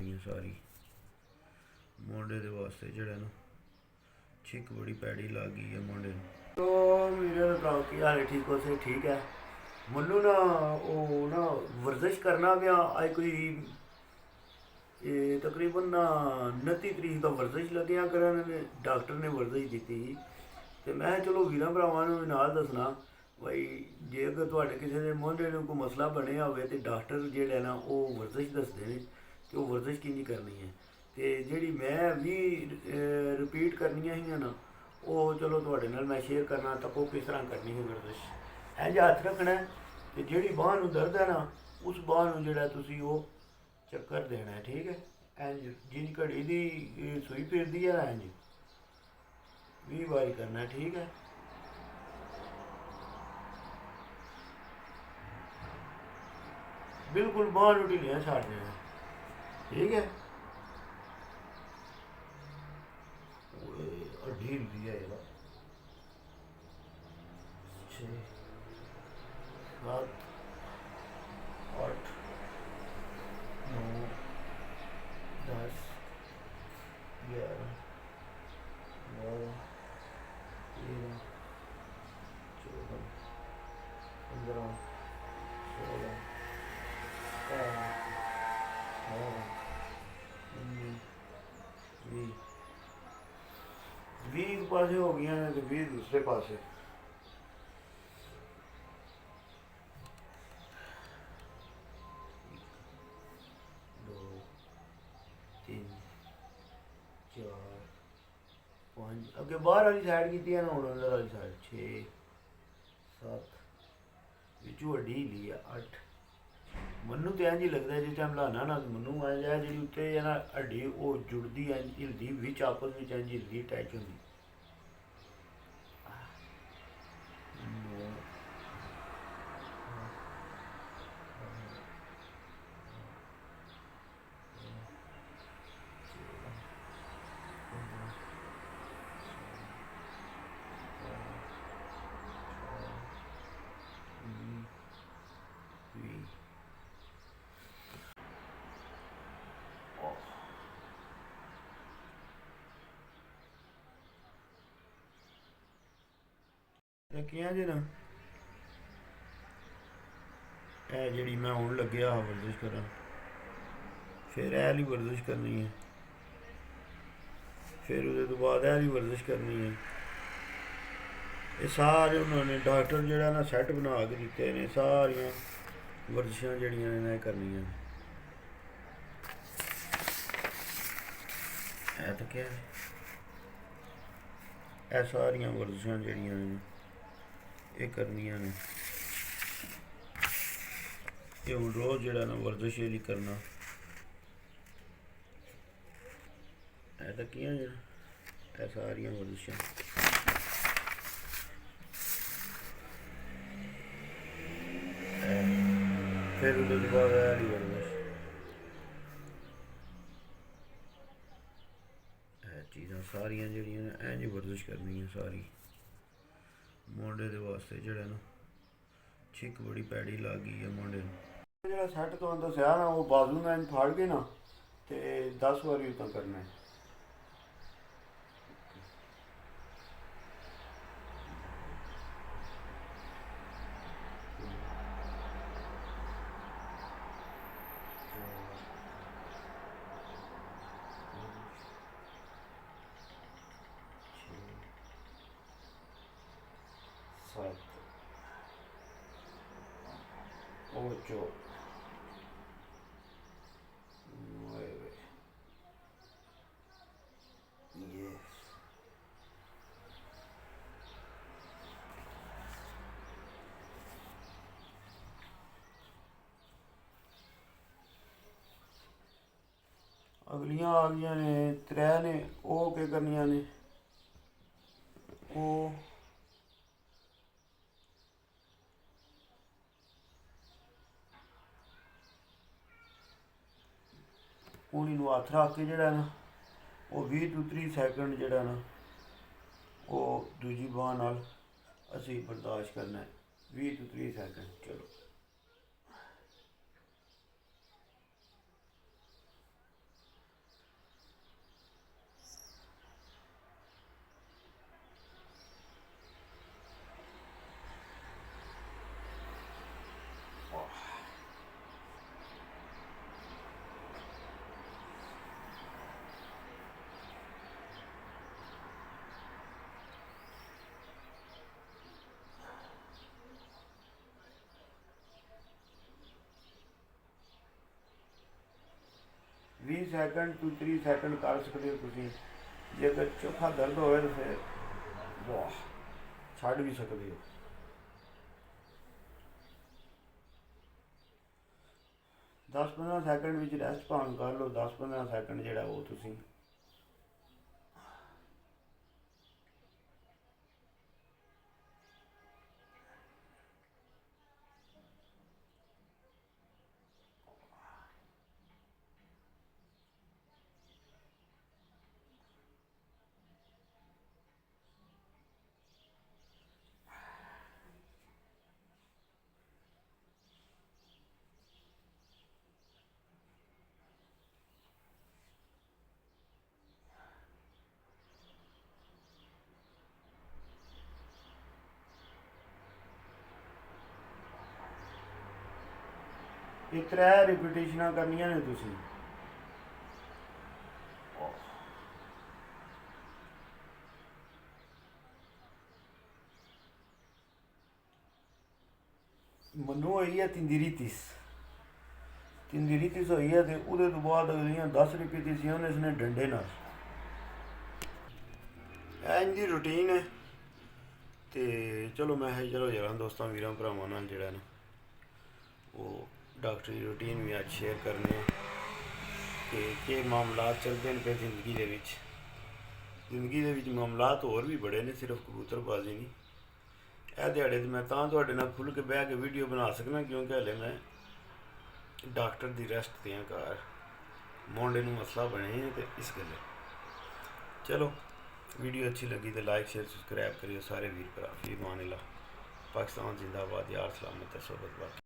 करनी है सारी। मोंडे के वास्ते जड़ा ना छिक बड़ी पैड़ी लग गई है मोंडे। तो मेरे भ्रा की हाल ठीक हो से ठीक है। मनु ना वो ना वर्जिश करना पिया अज कोई तकरीबन ना 29 तरीक का वर्जिश लग्या करन। डॉक्टर ने वर्जिश दी थी तो मैं चलो वीर भरावां नूं नाल दसना भाई जे अगर तुहाडे किसी के मोंढे में कोई मसला बनिया होवे तो डॉक्टर जिहड़े ना वो वर्जिश दसदे ने कि वो वर्जिश किंज करनी है। तो जिहड़ी मैं भी रिपीट करनियां हियां ना वो चलो तुहाडे नाल मैं शेयर करना तको किस तरह करनी है वर्जिश। इंज हत्थ रखना है तो जिहड़ी बांह नूं दर्द है ना उस बांह नूं जिहड़ा तुसीं वो चक्कर देना है ठीक है। इंज जिंज घड़ी दी सूई फिरदी है ना इंज 20 बारी करना है ठीक है। बिल्कुल बांह नूं ढिल्लियां छड्ड देना ठीक है। हड्डी हिलदी है जरा 6 7 8 9 10 11 12 13 14 15 16 17 18 19 20 20 पासे हो गई ने तो 20 दूसरे पासे। दो तीन चार पाँच अगे बाहर वाली साइड की ना हूँ अंदर वाली साइड 6 7 बिचू हड्डी हिली है 8। मनु तो इंज ही लगता है जिस टाइम लाना ना मनु इंज है जी उत्ते है ना हड्डी वो जुड़ती इंज हिलदी विच आपस में इंज हिलदी अटैच होंगी। 9 किया जी ना ए जी मैं हूँ लग्या हाँ वर्जिश करा फिर ए वाली वर्जिश करनी है फिर उसके तो बाद ए वाली वर्जिश करनी है। ये सारे उन्होंने डॉक्टर जड़ा ना सैट बना के दिते ने सारिया वर्जिशां जड़ियां ने करनियां है तो क्या है सारिया वर्जिशां जड़ियां ने ये करनियां ने। ये हूँ रोज़ जड़ा ना वर्जिश ये करना है तो किया जरा सारिया वर्जिशां फिर उसके बाद वाली वर्जिश चीज़ां सारिया जड़ियां इंज वर्जिश करनी है सारी। मोंडे के वास्ते जड़ा ना छिक बड़ी पैड़ी लग गई है मोंडे जो सैट तो दसिया ना वो बाजू में इंज फाड़ के ना तो 10 बारी उतना करना है। Ocho, 9, 10। अगलियां आ गई ने 3 ने वो के करनियां ने वो हूँ इनू हत्थ रख के जड़ा ना वो 20 to 30 सैकंड जड़ा ना वो दूजी बांह नाल असी बर्दाश्त करना है 20 to 30 सैकंड। चलो 20 ਸੈਕਿੰਡ ਤੋਂ 30 ਸੈਕਿੰਡ ਕਰ ਸਕਦੇ ਹੋ ਤੁਸੀਂ। ਜੇਕਰ ਚੌਖਾ ਦਰਦ ਹੋਵੇ ਤਾਂ ਫਿਰ ਵਾਹ ਛੱਡ ਵੀ ਸਕਦੇ ਹੋ। 10-15 ਸੈਕਿੰਡ ਵਿੱਚ ਰੈਸਟ ਭਾਵੇਂ ਕਰ ਲਓ। 10-15 ਸੈਕਿੰਡ ਜਿਹੜਾ ਉਹ ਤੁਸੀਂ ਇਹ 3 ਰਿਪੀਟੇਸ਼ਨਾਂ ਕਰਨੀਆਂ ਨੇ ਤੁਸੀਂ। ਮੈਨੂੰ ਹੋਈ ਹੈ ਤਿੰਦਰੀਤਿਸ ਹੋਈ ਹੈ, ਤੇ ਉਹਦੇ ਤੋਂ ਬਾਅਦ ਅਗਲੀਆਂ 10 ਰਿਪੀਟੇਸ਼ਨਾਂ ਨੇ ਇਸਨੇ ਡੰਡੇ ਨਾਲ। ਇਹ ਇਹਦੀ ਰੂਟੀਨ ਹੈ। ਤੇ ਚਲੋ ਮੈਂ ਚਲੋ ਯਾਰਾਂ ਦੋਸਤਾਂ ਵੀਰਾਂ ਭਰਾਵਾਂ ਨਾਲ ਜਿਹੜਾ ਨਾ ਉਹ ਡਾਕਟਰੀ ਰੂਟੀਨ ਵੀ ਅੱਜ ਸ਼ੇਅਰ ਕਰਨੇ ਕਿ ਮਾਮਲਾਤ ਚੱਲਦੇ ਨੇ ਪਏ ਜ਼ਿੰਦਗੀ ਦੇ ਵਿੱਚ। ਜ਼ਿੰਦਗੀ ਦੇ ਵਿੱਚ ਮਾਮਲਾਤ ਹੋਰ ਵੀ ਬੜੇ ਨੇ, ਸਿਰਫ ਕਬੂਤਰਬਾਜ਼ੀ ਨਹੀਂ। ਇਹ ਦਿਹਾੜੇ 'ਤੇ ਮੈਂ ਤਾਂ ਤੁਹਾਡੇ ਨਾਲ ਖੁੱਲ੍ਹ ਕੇ ਬਹਿ ਕੇ ਵੀਡੀਓ ਬਣਾ ਸਕਦਾ ਕਿਉਂਕਿ ਹਲੇ ਮੈਂ ਡਾਕਟਰ ਦੀ ਰੈਸਟ 'ਤੇ ਹਾਂ ਘਰ। ਮੁੰਡੇ ਨੂੰ ਮਸਲਾ ਬਣੇ ਤੇ ਇਸ ਗੱਲੇ। ਚਲੋ ਵੀਡੀਓ अच्छी लगी तो लाइक शेयर सब्सक्राइब करिए सारे वीर भरा। फी मान ला। पाकिस्तान जिंदाबाद। यार सलामत है सोबत बात।